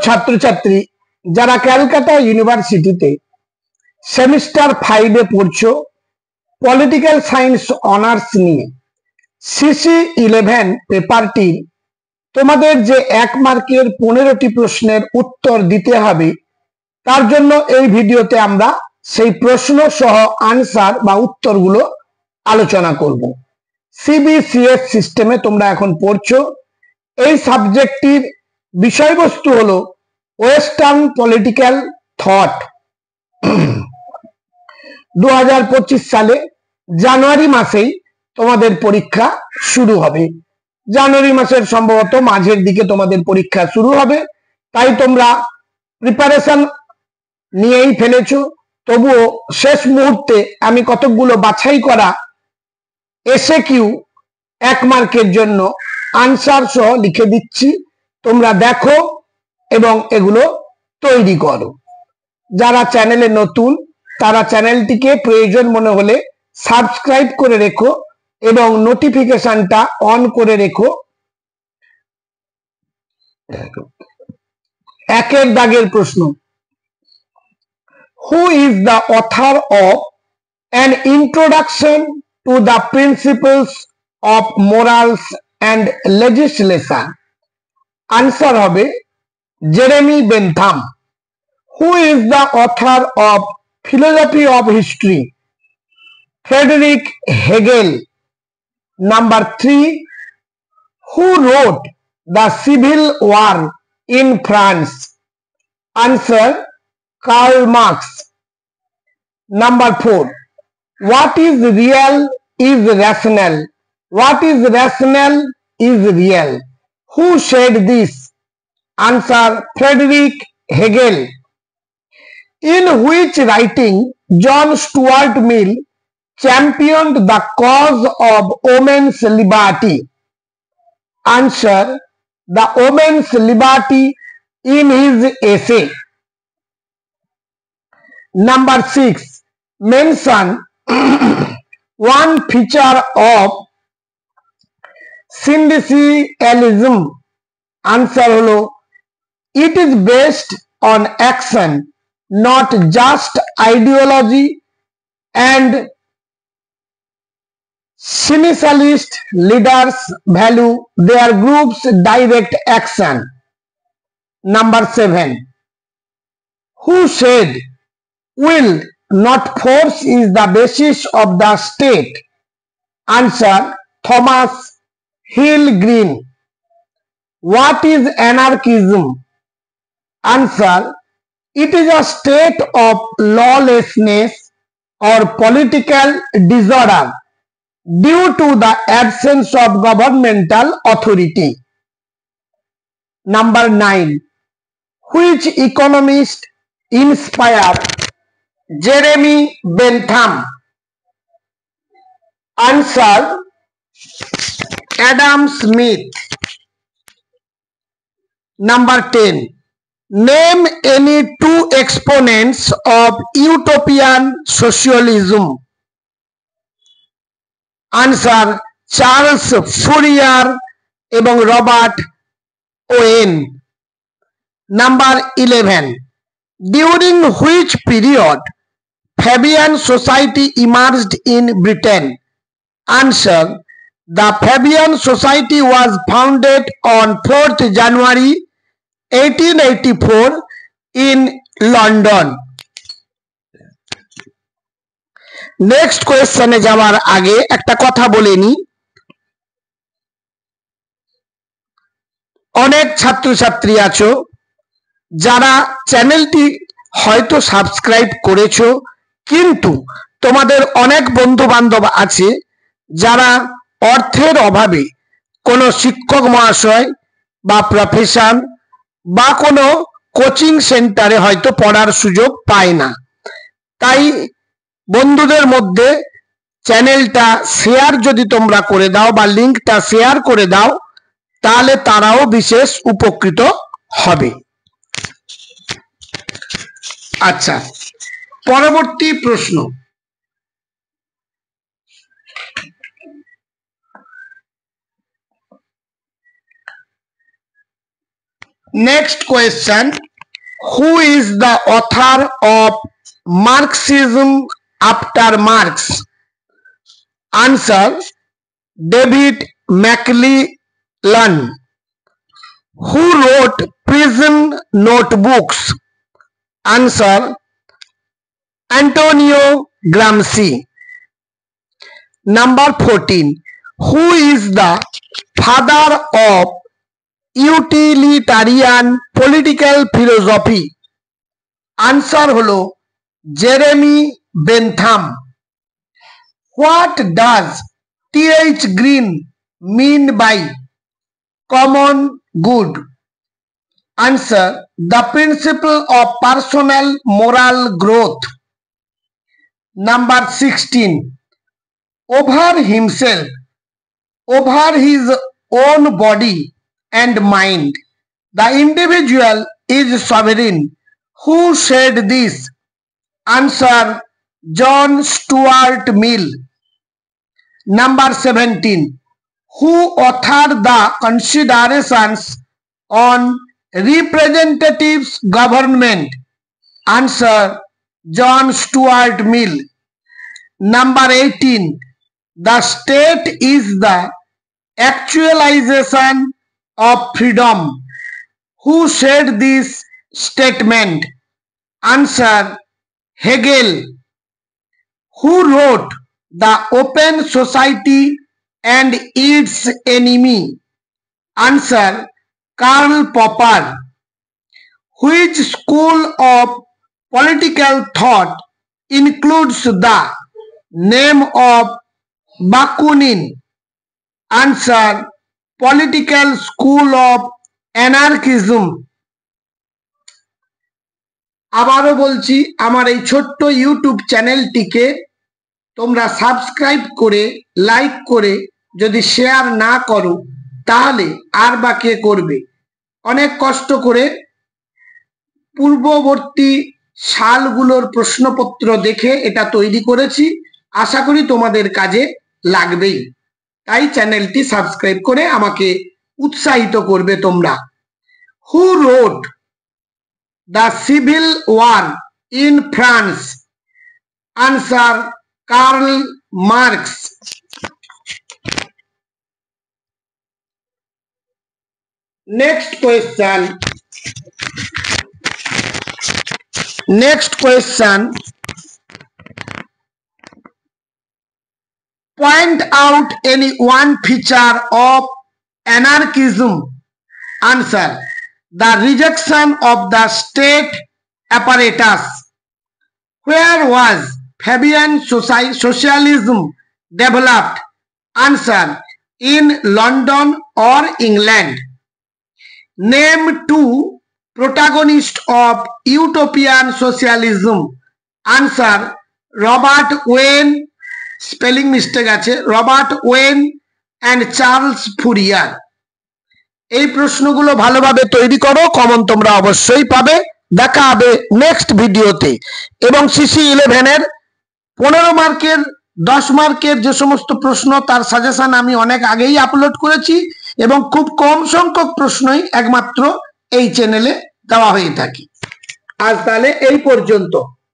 ছাত্রছাত্রী যারা ক্যালকাটা ইউনিভার্সিটিতে সেমিস্টার 5 এ পড়ছো, পলিটিক্যাল সায়েন্স অনার্স নিয়ে CC11 পেপারটির তোমাদের যে 1 মার্কের 15টি প্রশ্নের উত্তর দিতে হবে, তার জন্য এই ভিডিওতে আমরা সেই প্রশ্ন সহ আনসার বা উত্তরগুলো আলোচনা করব। CBCS সিস্টেমে তোমরা এখন পড়ছো। এই সাবজেক্টটির বিষয়বস্তু হলো ওয়েস্টার্ন পলিটিক্যাল থট। 2025 সালে জানুয়ারি মাসেই তোমাদের পরীক্ষা শুরু হবে। জানুয়ারি মাসের সম্ভবত মাঝের দিকে তোমাদের পরীক্ষা শুরু হবে, তাই তোমরা প্রিপারেশন নিয়েই ফেলেছো। তবুও শেষ মুহূর্তে আমি কতকগুলো বাছাই করা এসএকিউ 1 মার্কের জন্য আনসার সহ লিখে দিচ্ছি, তোমরা দেখো এবং এগুলো তৈরি করো। যারা চ্যানেলে নতুন তারা চ্যানেলটিকে প্রয়োজন মনে হলে সাবস্ক্রাইব করে রেখো এবং নোটিফিকেশনটা অন করে রেখো। একের দাগের প্রশ্ন, who is the author of an introduction to the principles of morals and legislation? Answer হবে Jeremy Bentham. Who is the author of philosophy of history? Frederick Hegel. Number 3, who wrote the Civil War in France? Answer, Karl Marx. Number 4, what is real is rational? What is rational is real? Who said this? Answer, Friedrich Hegel. In which writing John Stuart Mill championed the cause of women's liberty? Answer, the women's liberty in his essay. Number 6, mention one feature of syndicalism. Answer holo, it is based on action, not just ideology, and syndicalist leaders value their group's direct action. Number 7, who said will, not force, is the basis of the state? Answer, Thomas Hill Green. What is anarchism? Answer, it is a state of lawlessness or political disorder due to the absence of governmental authority. Number 9, which economist inspired Jeremy Bentham? Answer, Adam Smith. Number 10, name any 2 exponents of utopian socialism. Answer, Charles Fourier এবং Robert when. Number 11, during which period Fabian Society emerged in Britain? Answer, the Fabian Society was founded on 4th January 1884 in London. Next কোয়েশ্চনে যাওয়ার আগে একটা কথা বলে নি, অনেক ছাত্রছাত্রী আছো যারা চ্যানেলটি হয়তো সাবস্ক্রাইব করেছো, কিন্তু তোমাদের অনেক বন্ধু বান্ধব আছে যারা অর্থের অভাবে কোনো শিক্ষক মহাশয় বা প্রফেশন বা কোনো কোচিং সেন্টারে হয়তো পড়ার সুযোগ পায় না। তাই বন্ধুদের মধ্যে চ্যানেলটা শেয়ার যদি তোমরা করে দাও বা লিঙ্কটা শেয়ার করে দাও, তাহলে তারাও বিশেষ উপকৃত হবে। আচ্ছা, পরবর্তী প্রশ্ন, Next question. Who is the author of Marxism after Marx? Answer: David McClellan. Who wrote Prison Notebooks? Answer: Antonio Gramsci. Number 14. Who is the father of utilitarian political philosophy? Answer হলো Jeremy Bentham. What does T.H. Green mean by common good? Answer: the principle of personal moral growth. Number 16. Over himself, over his own body and mind, the individual is sovereign. Who said this? Answer: John Stuart Mill. Number 17. Who authored the Considerations on Representative Government? Answer: John Stuart Mill. Number 18. The state is the actualization of freedom. Who said this statement? Answer: Hegel. Who wrote The Open Society and Its Enemy? Answer: Karl Popper. Which school of political thought includes the name of Bakunin? Answer: Political School of Anarchism. আবারও বলছি, আমার এই ছোট্ট YouTube চ্যানেলটিকে তোমরা subscribe করে like করে যদি শেয়ার না করো তাহলে আর বা কে করবে? অনেক কষ্ট করে পূর্ববর্তী সালগুলোর প্রশ্নপত্র দেখে এটা তৈরি করেছি, আশা করি তোমাদের কাজে লাগবেই, তাই চ্যানেলটি সাবস্ক্রাইব করে আমাকে উৎসাহিত করবে তোমরা। Who wrote The Civil War in France? Answer: Karl Marx. Next question. Point out any one feature of anarchism. Answer: the rejection of the state apparatus. Where was Fabian socialism developed? Answer: in London or England. Name two protagonists of utopian socialism. Answer: Robert Owen, spelling mistake আছে, Robert Owen and Charles Fourier. এই প্রশ্নগুলো ভালোভাবে তৈরি করো, common তোমরা অবশ্যই পাবে। দেখা হবে নেক্সট ভিডিওতে। এবং CC11 এর 15 মার্কের 10 মার্কের যে সমস্ত প্রশ্ন তার সাজেশন আমি অনেক আগেই আপলোড করেছি এবং খুব কম সংখ্যক প্রশ্নই একমাত্র এই চ্যানেলে দেওয়া হয়ে থাকে। আজ তাহলে এই পর্যন্ত।